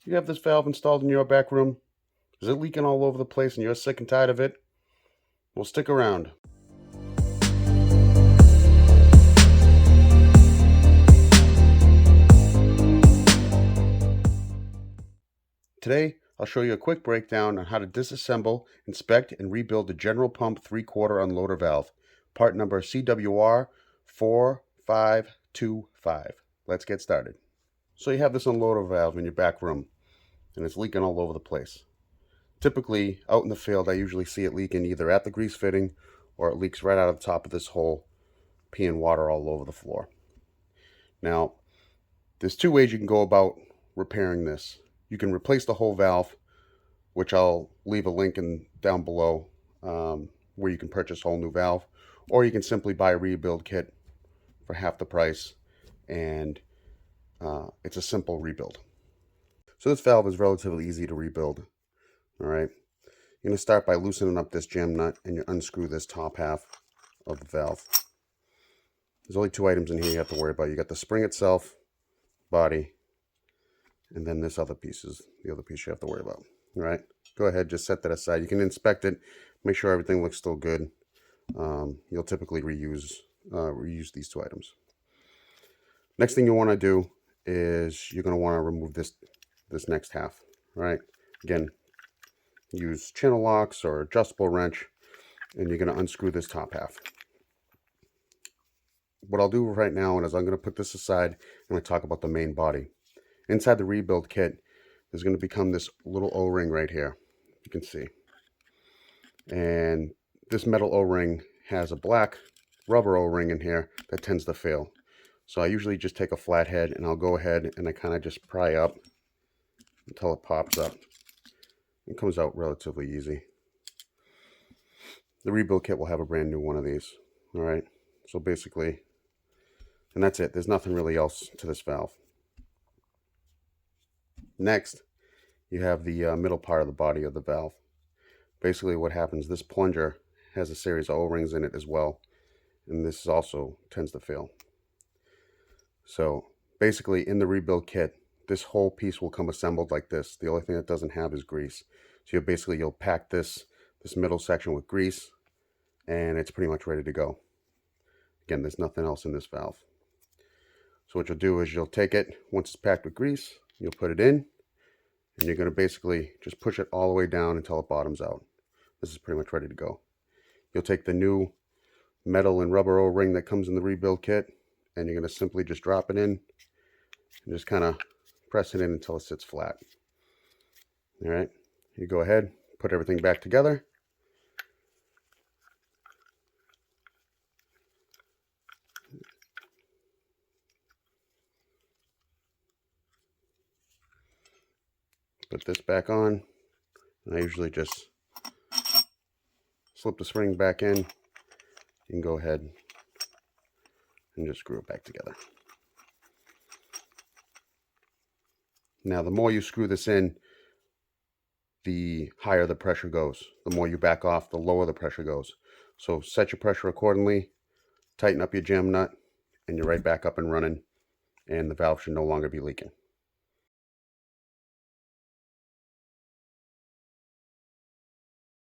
You have this valve installed in your back room. Is it leaking all over the place and you're sick and tired of it? Well, stick around. Today, I'll show you a quick breakdown on how to disassemble, inspect, and rebuild the general pump 3/4 unloader valve, part number cwr4525. Let's get started. So you have this unloader valve in your back room, and it's leaking all over the place. Typically, out in the field, I usually see it leaking either at the grease fitting or it leaks right out of the top of this hole, peeing water all over the floor. Now, there's two ways you can go about repairing this. You can replace the whole valve, which I'll leave a link down below where you can purchase a whole new valve, or you can simply buy a rebuild kit for half the price, and it's a simple rebuild. So this valve is relatively easy to rebuild. All right, you're going to start by loosening up this jam nut, and you unscrew this top half of the valve. There's only two items in here you have to worry about. You got the spring itself, body, and then this other piece is the other piece you have to worry about. All right, go ahead, just set that aside. You can inspect it, make sure everything looks still good. You'll typically reuse these two items. Next thing you want to do is you're going to want to remove this next half. All right, again, use channel locks or adjustable wrench, and you're going to unscrew this top half. What I'll do right now is I'm going to put this aside. I'm going to talk about the main body. Inside the rebuild kit, there's going to become this little O-ring right here, you can see. And this metal O-ring has a black rubber O-ring in here that tends to fail. So I usually just take a flathead and I'll go ahead and I kind of just pry up until it pops up. It comes out relatively easy. The rebuild kit will have a brand new one of these. All right, so basically, and that's it. There's nothing really else to this valve. Next, you have the middle part of the body of the valve. Basically what happens, this plunger has a series of O-rings in it as well, and this also tends to fail. So basically in the rebuild kit, this whole piece will come assembled like this. The only thing that doesn't have is grease. So you'll pack this middle section with grease, and it's pretty much ready to go. Again, there's nothing else in this valve. So what you'll do is you'll take it, once it's packed with grease, you'll put it in, and you're going to basically just push it all the way down until it bottoms out. This is pretty much ready to go. You'll take the new metal and rubber O-ring that comes in the rebuild kit, and you're going to simply just drop it in and just kind of press it in until it sits flat. All right, you go ahead, put everything back together. Put this back on, and I usually just slip the spring back in. You can go ahead and just screw it back together. Now, the more you screw this in, the higher the pressure goes. The more you back off, the lower the pressure goes. So set your pressure accordingly, tighten up your jam nut, and you're right back up and running, and the valve should no longer be leaking.